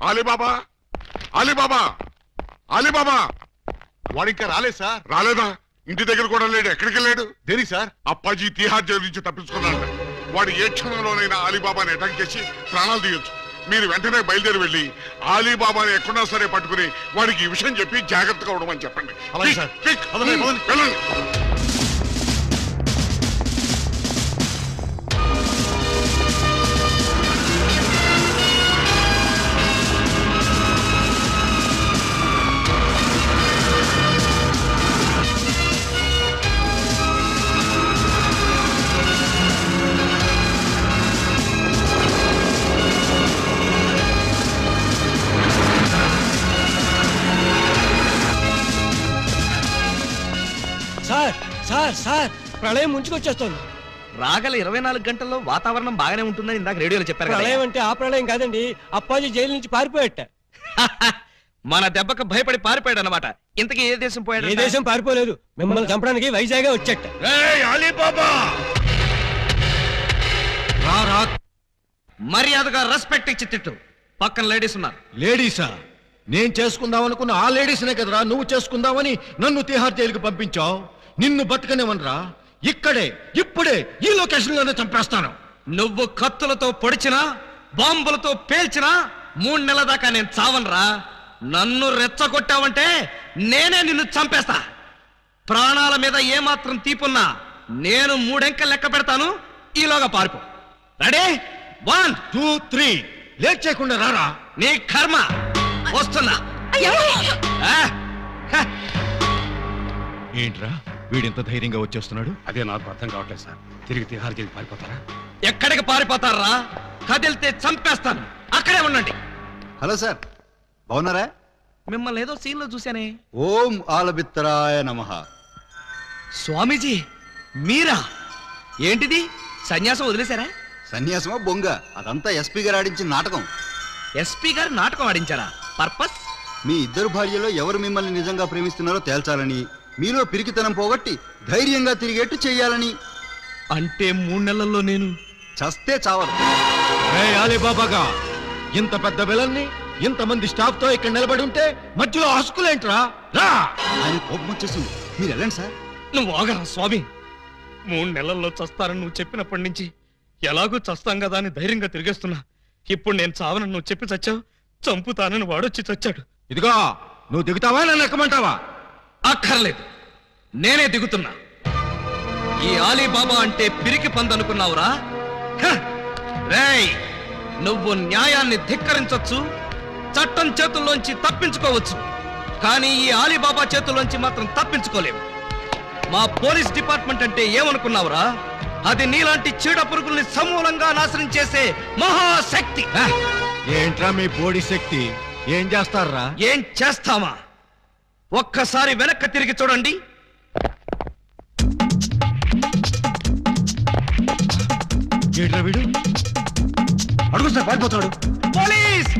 Alibaba Alibaba Alibaba వాడు ఇంకా రాలేదు సార్. రాలేదా? ఇంటి దగ్గర కూడా లేడు. ఎక్కడికి వెళ్ళాడు? దేనికి సార్? అప్పాజీ తిహార్ జైలు నుంచి తప్పించుకున్నాడు. వాడు ఏ క్షణంలోనైనా అలీబాబాని అటాక్ చేసి ప్రాణాలు తీయొచ్చు. మీరు వెంటనే బయలుదేరి వెళ్ళి అలీబాబాని ఎక్కడా సరే పట్టుకుని వాడికి ఈ విషయం చెప్పి జాగ్రత్తగా ఉండమని చెప్పండి. అలాగే సార్. వెళ్ళండి. సార్ సార్ సార్ ప్రళయం ముంచుకొచ్చేస్తోంది. రాగల 24 గంటల్లో వాతావరణం బాగానే ఉంటుందని ఇందాక రేడియోలో చెప్పారు. ప్రళయం అంటే ఆ ప్రళయం కాదండి, అప్పాజీ జైలు నుంచి పారిపోయట. మన దెబ్బకు భయపడి పారిపోయాడు అనమాట. ఇంతకీ ఏ దేశం పోయాడు? ఏ దేశం పారిపోలేదు, మిమ్మల్ని చంపడానికి వైజాగ్ వచ్చేట. మర్యాదగా రెస్పెక్ట్ ఇచ్చి తిట్టు. పక్కన లేడీస్ ఉన్నారు. లేడీసా? నేను చేసుకుందాం అనుకున్న ఆ లేడీస్నే కదరా నువ్వు చేసుకుందామని నన్ను తిహార్ జైలుకి పంపించావు. నిన్ను బతకనివనరా, ఇక్కడే ఇప్పుడే ఈ లొకేషన్ లోనే చంపేస్తాను. నువ్వు కత్తులతో పొడిచినా బాంబులతో పేల్చినా 3 నెలల దాకా నేను చావనరా. నన్ను రెచ్చగొట్టావంటే నేనే నిన్ను చంపేస్తా. ప్రాణాల మీద ఏమాత్రం తీపున్నా నేను 3 అంకెలు లెక్క పెడతాను. ఈలోగా పారిపో. రెడీ? 1 2 3 లేట్ చేయకుండా రారా. నీ కర్మ. వస్తున్నా. ఏంట్రా వీడింత ధైర్యంగా వచ్చేస్తున్నాడు? అదే నాకు అర్థం కావట్లేదు సార్. తిరిగి తిహార్ జైలుకి పారిపోతారా? ఎక్కడికి పారిపోతారా? కదిలితే చంపేస్తాను. అక్కడే ఉండండి. హలో సార్, బాగున్నారా? మిమ్మల్ని ఏదో సీన్ లో చూశానే. ఓం ఆలబిత్తరాయ నమః. స్వామీజీ మీరా? ఏంటిది, సన్యాసం వదిలేశారా? సన్యాసమా బొంగ, అదంతా ఎస్పీ గారు ఆడించిన నాటకం. ఎస్పీ గారు నాటకం ఆడించారా? పర్పస్? మీ ఇద్దరు భార్యలో ఎవరు మిమ్మల్ని నిజంగా ప్రేమిస్తున్నారో తేల్చాలని, మీలో పిరికితనం పోగొట్టి ధైర్యంగా తిరిగేట్టు చెయ్యాలని. అంటే 3 నెలల్లో నేను చస్తే చావరు. అలీబాబాగా ఇంత పెద్ద విలన్ని ఇంతమంది స్టాఫ్ తో ఇక్కడ నిలబడి ఉంటే మధ్యలో హస్కులేంట్రా? రా. ఆయన కోపం వచ్చేసింది, మీరు వెళ్ళండి సార్. నువ్వు ఆగరా స్వామి. 3 నెలల్లో చస్తానని నువ్వు చెప్పినప్పటి నుంచి ఎలాగూ చస్తాం కదా అని ధైర్యంగా తిరిగేస్తున్నా. ఇప్పుడు నేను చావనని నువ్వు చెప్పి చచ్చావు, చంపుతానని వాడొచ్చి చచ్చాడు. ఇదిగో నువ్వు దిగుతావా నన్ను ఎక్కమంటావా? అక్కర్లేదు, నేనే దిగుతున్నా. ఈ అలీబాబా అంటే పిరికి పందనుకున్నావురా? రేయ్, నువ్వు న్యాయాన్ని ధిక్కరించొచ్చు, చట్టం చేతుల్లోంచి తప్పించుకోవచ్చు, కానీ ఈ అలీబాబా చేతుల్లోంచి మాత్రం తప్పించుకోలేవు. మా పోలీస్ డిపార్ట్మెంట్ అంటే ఏమనుకున్నావురా? అది నీలాంటి చీడ పురుగుల్ని సమూలంగా నాశనం చేసే మహాశక్తి. ఏంట్రా మీ బోడి శక్తి? ఏం చేస్తారా? ఏం చేస్తామా? ఒక్కసారి వెనక్కి తిరిగి చూడండి. ఏంట్రా వీడు? అడుగు సార్, పారిపోతాడు. Police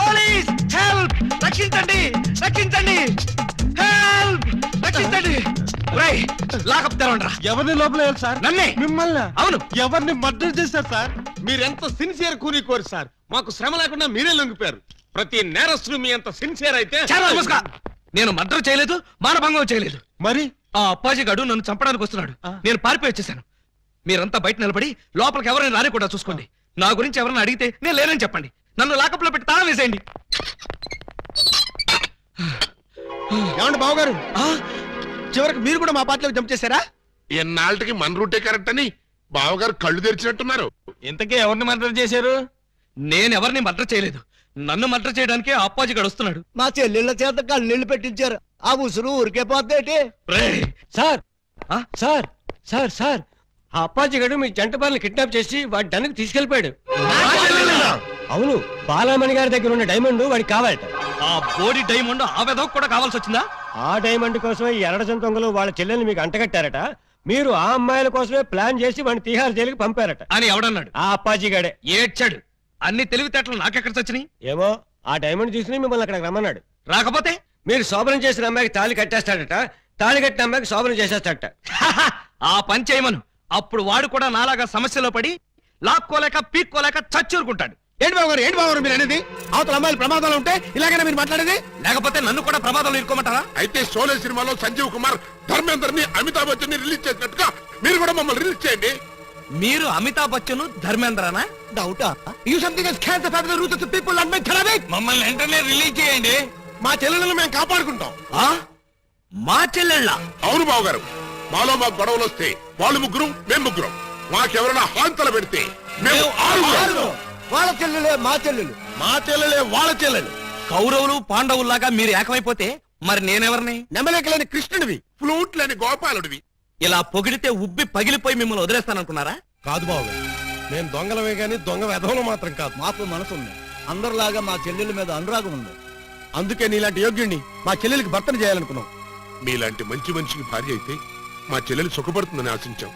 police help! రక్షించండి రక్షించండి! హెల్ప్! రక్షించండి! రేయ్, లాకప్ తెరవండ్రా. ఎవరిని లోపల వేయాలి సార్? నన్నే. మిమ్మల్ని? అవును. ఎవరిని మర్డర్ చేశారు సార్? మీరెంత సిన్సియర్ కూని సార్. మాకు శ్రమ లేకుండా మీరే లొంగిపోయారు. ప్రతి నేరస్తుడు మీ అంత సిన్సియర్ అయితే. చాలా నమస్కారం. నేను మర్డర్ చేయలేదు, మానభంగం చేయలేదు. మరి ఆ అప్పాజీ గడు నన్ను చంపడానికి వస్తున్నాడు. నేను పారిపోయి వచ్చేసాను. మీరంతా బయట నిలబడి లోపలికి ఎవరైనా రాని కూడా చూసుకోండి. నా గురించి ఎవరైనా అడిగితే నేను లేనని చెప్పండి. నన్ను లాకప్ లో పెట్టి తాళం వేసేయండి. ఏమండి బావగారు, చివరికి మీరు కూడా మా పార్టీలోకి జంప్ చేశారా? ఎన్నాళ్ళకి మన రూటే కరెక్ట్ అని బావగారు కళ్ళు తెరిచినట్టున్నారు. ఇంతకీ ఎవరిని మర్డర్ చేశారు? నేనెవరిని మర్డర్ చేయలేదు. నన్ను మర్డర్ చేయడానికి ఆ అప్పాజీ గడు వస్తున్నాడు. మా చెల్లెళ్ళ చేత కళ్ళీళ్ళు పెట్టించారు. ఆ ఉసురు ఊరికే పోతే. సార్ సార్ సార్ సార్ ఆ అప్పాజీ గడు మీ జంట బార్ని కిడ్నాప్ చేసి వాడి డన్నుకు తీసుకెళ్లిపోయాడు. అవును, బాలామణి గారి దగ్గర ఉన్న డైమండ్ వాడికి కావాలట. ఆ బోడి డైమండ్ ఆ వెధవకు కూడా కావాల్సి వచ్చిందా? ఆ డైమండ్ కోసమే ఈ ఎరడజన్ దొంగలు వాళ్ళ చెల్లెల్ని మీకు అంటగట్టారట. మీరు ఆ అమ్మాయిల కోసమే ప్లాన్ చేసి వాడిని తిహార్ జైలుకి పంపారట అని ఎవడన్నాడు? ఆ అప్పాజీ గడే. ఏడ్చాడు. అన్ని తెలివితేటలు నాకెక్కడ చచ్చినాయి? ఏమో, ఆ డైమండ్ తీసుకుని మిమ్మల్ని అక్కడికి రమ్మన్నాడు. రాకపోతే మీరు శోభనం చేసిన అమ్మాయికి తాళి కట్టేస్తాడట, తాళి కట్టిన అమ్మాయికి శోభనం చేసేస్తాడట. ఆ పని చేయమను. అప్పుడు వాడు కూడా నాలాగా సమస్యలో పడి లాక్కోలేక పీక్కోలేక చచ్చూరుకుంటాడు. ఏంటి బాబు గారు మీరు అనేది? అవతల అమ్మాయిలు ప్రమాదాలు ఉంటే ఇలాగైనా మీరు మాట్లాడేది? లేకపోతే నన్ను కూడా ప్రమాదంలో ఇరుకోమంటారా? అయితే షోలే సినిమాలో సంజీవ్ కుమార్ ధర్మేందర్ ని అమితాబ్ బచ్చన్ ని రిలీజ్ చేసినట్టుగా మీరు కూడా మమ్మల్ని రిలీజ్ చేయండి. మీరు అమితాబ్ బచ్చన్ ధర్మేంద్రనా? డౌటా? You something has cancer for the root of the people and make therapy. మమ్మల్ని వెంటనే రిలీజ్ చేయండి. మా చెల్లెలను మేము కాపాడుకుంటాం. ఆ? మా చెల్లెళ్ళ? అవును బాబు గారు, మాలో మాకు గొడవలు వస్తే వాళ్ళు ముగ్గురు మేము ముగ్గురం, మాకెవరైనా హాంతలు పెడితే మేము ఆరుగురం. వాళ్ళ చెల్లెలే మా చెల్లెలు. మా చెల్లెలే వాళ్ళ చెల్లెలు. కౌరవులు పాండవుల్లాగా మీరు ఏకమైపోతే మరి నేనెవరిని? నెమలేకలేని కృష్ణుడివి. ఫ్లూట్ లేని గోపాలుడివి. ఇలా పొగిడితే ఉబ్బి పగిలిపోయి మిమ్మల్ని వదిలేస్తాననుకున్నారా? కాదు బాబు, మేము దొంగలమే గాని దొంగ వెధవలు మాత్రం కాదు. మాకు మనసు ఉంది. అందరిలాగా మా చెల్లెల మీద అనురాగం ఉంది. అందుకే నీలాంటి యోగ్యుడిని మా చెల్లెలికి భర్తను చేయాలనుకున్నాం. మీలాంటి మంచి మనిషికి భార్య అయితే మా చెల్లెలు సుఖపడుతుందని ఆశించాం.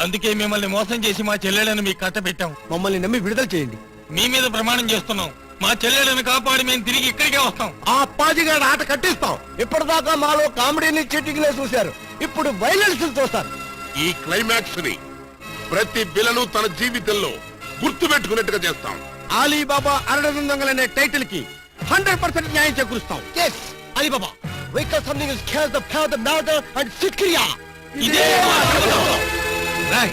అందుకే మిమ్మల్ని మోసం చేసి మా చెల్లెళ్ళని మీకు కట్టబెట్టాం. మమ్మల్ని నమ్మి విడుదల చేయండి. మీ మీద ప్రమాణం చేస్తున్నాం, మా చెల్లెళ్ళని కాపాడి మేము తిరిగి ఇక్కడికే వస్తాం. ఆ అప్పాజిగాడి ఆట కట్టిస్తాం. ఇప్పటిదాకా మాలో కామెడీని చిట్టికలే చూశారు, ఇప్పుడు వైలెన్స్ చూస్తారు. ఈ క్లైమాక్స్ ని ప్రతి విలను తన జీవితంలో గుర్తు పెట్టుకున్నట్టుగా చేస్తాం. అలీబాబా అరడజన దొంగలనే టైటిల్ కి 100% న్యాయం చేకూరుస్తాం. Yes, Alibaba. Wake up something is kills the power the murder and Sikriya. ఇదే మా శపథం. రాయ్,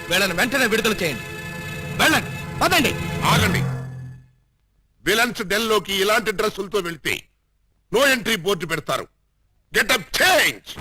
వీళ్ళని వెంటనే విడుదల చేయండి. వెళ్ళండి, పదండి. ఆగండి. విలన్స్ డెల్ లోకి ఇలాంటి డ్రెస్సులతో వెళ్తే నో ఎంట్రీ బోర్డు పెడతారు. Getup change.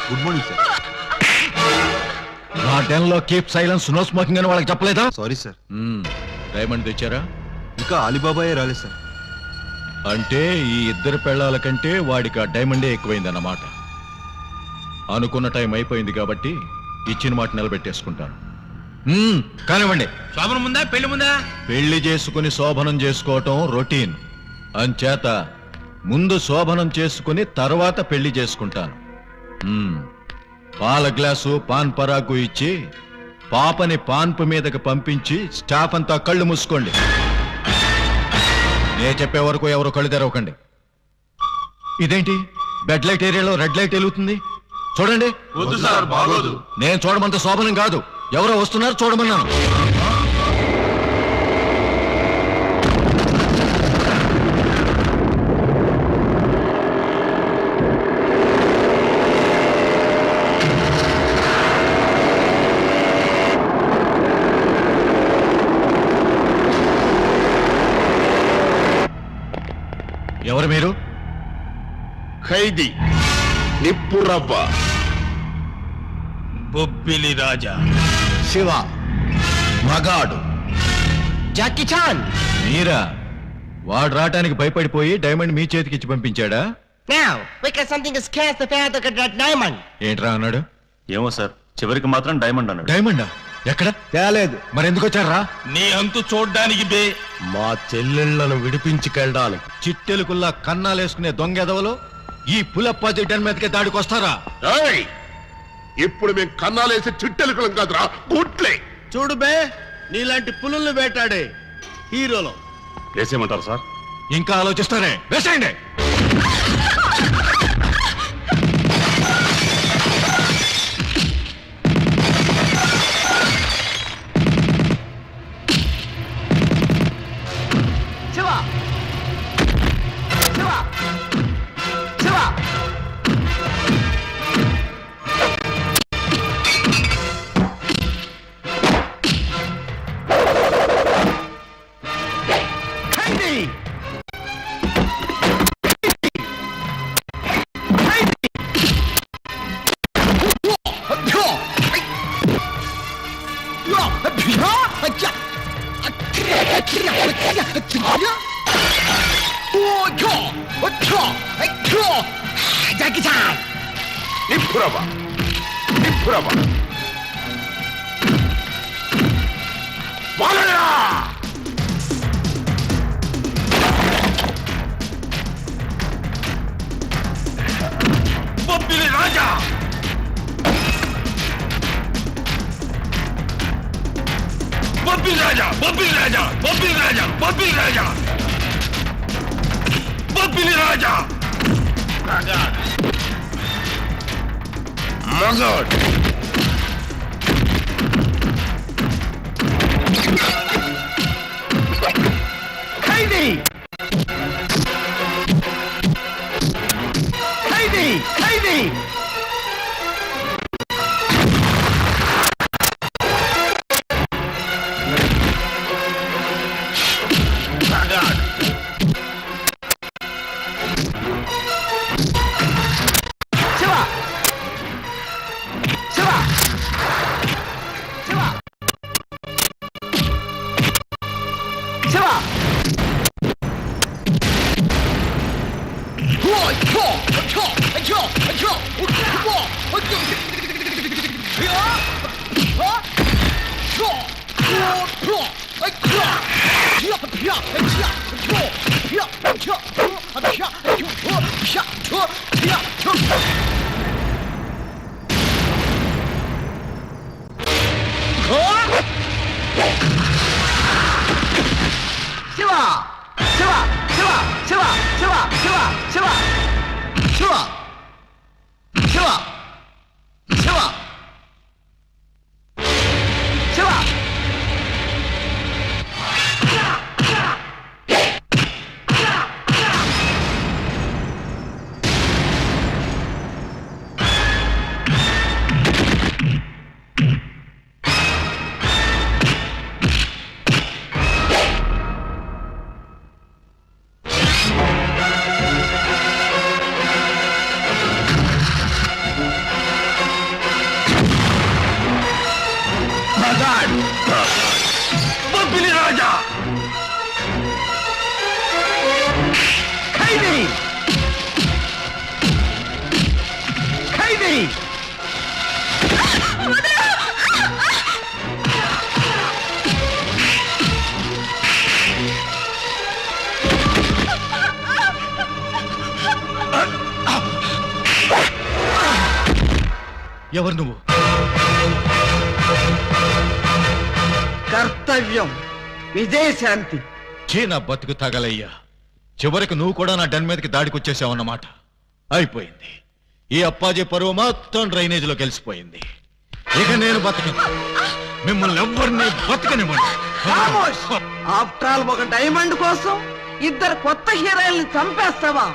Good morning sir. నా డెన్లో కీప్ సైలెన్స్, నో స్మోకింగ్ అని వాళ్ళకి చెప్పలేదా? Sorry sir. డైమండ్ తెచ్చారా? ఇంకా అలీబాబాయే రాలేదు సార్. అంటే ఈ ఇద్దరు పెళ్ళాల కంటే వాడికి ఆ డైమండే ఎక్కువైందన్నమాట. అనుకున్న టైం అయిపోయింది కాబట్టి ఇచ్చిన మాట నిలబెట్టేసుకుంటాను. కానివ్వండి. శోభనం ముందా పెళ్లి ముందా? పెళ్లి చేసుకుని శోభనం చేసుకోవటం రొటీన్. అంచేత ముందు శోభనం చేసుకుని తర్వాత పెళ్లి చేసుకుంటాను. పాల గ్లాసు పాన్ పరాకు ఇచ్చి పాపని పాన్పు మీదకి పంపించి స్టాఫ్ అంతా కళ్ళు మూసుకోండి. నే చెప్పే వరకు ఎవరు కళ్ళు తెరవకండి. ఇదేంటి బెడ్ లైట్ ఏరియాలో రెడ్ లైట్ వెలుగుతుంది? చూడండి. వద్దు సార్, బాగోదు. నేను చూడమంత శోభనం కాదు, ఎవరో వస్తున్నారు చూడమన్నాను. ఎవరు మీరు? ఖైదీ నిప్పురవ్వ. బొబ్బిలి రాజా. శివ మగాడు. Jackie Chan. మీరా? వాడు రావటానికి భయపడిపోయి డైమండ్ మీ చేతికి ఇచ్చి పంపించాడా? Now, because something is cast the feather of that diamond. ఏంట్రా అన్నాడు? ఏమో సార్, చివరికి మాత్రం డైమండ్ అన్నాడు. డైమండా? ఎక్కడ? తేలేదు. మరి ఎందుకు వచ్చారా? నీ అంతు చూడ్డానికి బే. మా చెల్లెళ్లను విడిపించుకెళ్ళడానికి. చిట్టెలుకుల్లా కన్నాలేసుకునే దొంగెదవలు ఈ పులప్పాజి డెన్ మీదకే దాడికి వస్తారా? ఏయ్! ఇప్పుడు మేము కన్నాలేసి చిట్టెలుకలం కాదురా, గుట్లే. చూడు బే, నీలాంటి పులుల్ని వేటాడే హీరోలో. వేసేయమంటారు సార్? ఇంకా ఆలోచిస్తానే, వేసేయండి. బొబ్బిలి రాజా! బొబ్బిలి రాజా! బొబ్బిలి రాజా! బొబ్బిలి రాజా! బొబ్బిలి రాజా! బొబ్బిలి రాజా! మగడ్! ఖైదీ! ఖైదీ! ఖైదీ! బొబ్బిలి రాజా! ఖైదీ! ఖైదీ! ఎవరు నువ్వు? కర్తవ్యం, విజయశాంతి. నా బతుకు తగలయ్యా. చివరికి నువ్వు కూడా నా డన్ మీదకి దాడికి వచ్చేసావన్నమాట. అయిపోయింది. ఈ అప్పాజీ పరువు మొత్తం డ్రైనేజీలో కలిసిపోయింది. ఇక నేను బతకను. మిమ్మల్ని ఎవ్వరిని బతకనివ్వండి. ఆఫ్టర్ ఆల్ ఒక డైమండ్ కోసం ఇద్దరు కొత్త హీరోయిల్ని చంపేస్తావా?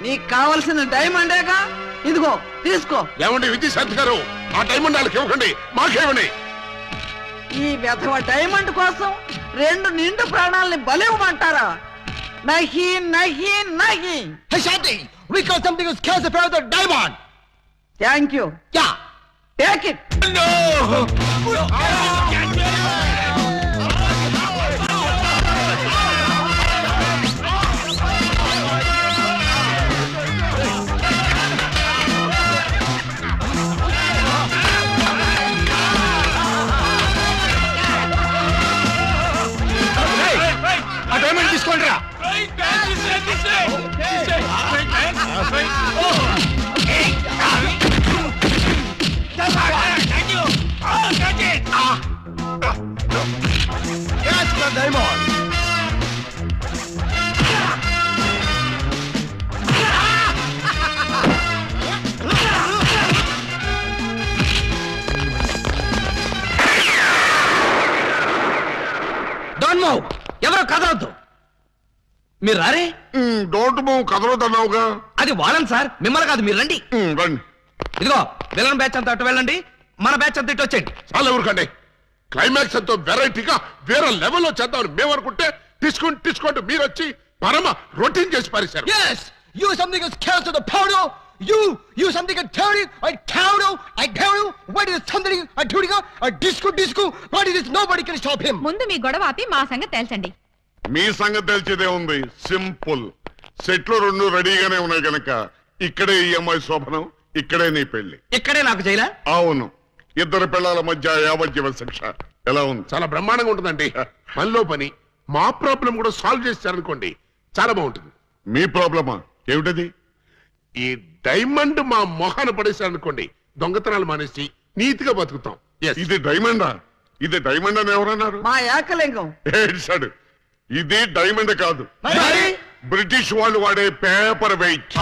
నీకు కావలసిన డైమండేగా, ఇదిగో తీసుకో. ఏమండి విజయశాంతి గారు, ఆ డైమండ్ వాళ్ళకి ఇవ్వకండి, మాకేమండి. ఈ వెధవ డైమండ్ కోసం 2 నిండు ప్రాణాలని బలివ్వమంటారా? నహి నహి నహి. Hey Shanti, we got something to scare about the diamond. Thank you. Yeah. Take it. ఆ డైమండ్ తీసుకోండి రా. డోంట్ మూవ్, ఎవరు కదలొద్దు. మీరు రారే. డోంట్ మూవ్ కదలొద్దన్నావుగా. అది వాళ్ళని సార్, మిమ్మల్ని కాదు, మీరు రండి. రండి. ఇదిగో విలన్ బ్యాచ్ అంతా అటు వెళ్ళండి, మన బ్యాచ్ అంతా ఇటు వచ్చేయండి. చాలా ఎవరికండి క్లైమాక్స్ ఎంతో వెరైటీగా వేరే లెవెల్లో చేద్దామని మేము అనుకుంటే తీసుకుంటూ మీరు వచ్చి పరమ రొటీన్ చేసి పారేశారు. Yes, you something is chaos to the powder. You something a theory, I counter, I tell you, what is something a tudiga, a disco, what is this? Nobody can stop him. ముందు మీ గొడవ ఆపి మా సంగతి తేల్చండి. మీ సంగతి తెలిసేదే ఉంది. Simple. సెట్లు రెండు రెడీగానే ఉన్నాయి గనక ఇక్కడే ఈ అమ్మాయి శోభనం, ఇక్కడే నీ పెళ్లి. ఇక్కడే నాకు జైలా. అవును, ఇద్దరు పిల్లల మధ్య యావజ్జీవ శిక్ష. ఎలా ఉంది? చాలా బ్రహ్మాండంగా ఉంటుందండి. మనలో పని మా ప్రాబ్లం కూడా సాల్వ్ చేశారనుకోండి, చాలా బాగుంటుంది. మీ ప్రాబ్లమా ఏమిటది? ఈ డైమండ్ మా మొహాన పడేశారనుకోండి, దొంగతనాలు మానేసి నీతిగా బతుకుతాం. Yes. ఇది డైమండా? ఇది డైమండ్ అని ఎవరన్నారు? మా ఏకలింగం. ఏడ్చాడు. ఇది డైమండ్ కాదు, మరి? బ్రిటిష్ వాళ్ళు వాడే పేపర్ వెయిట్.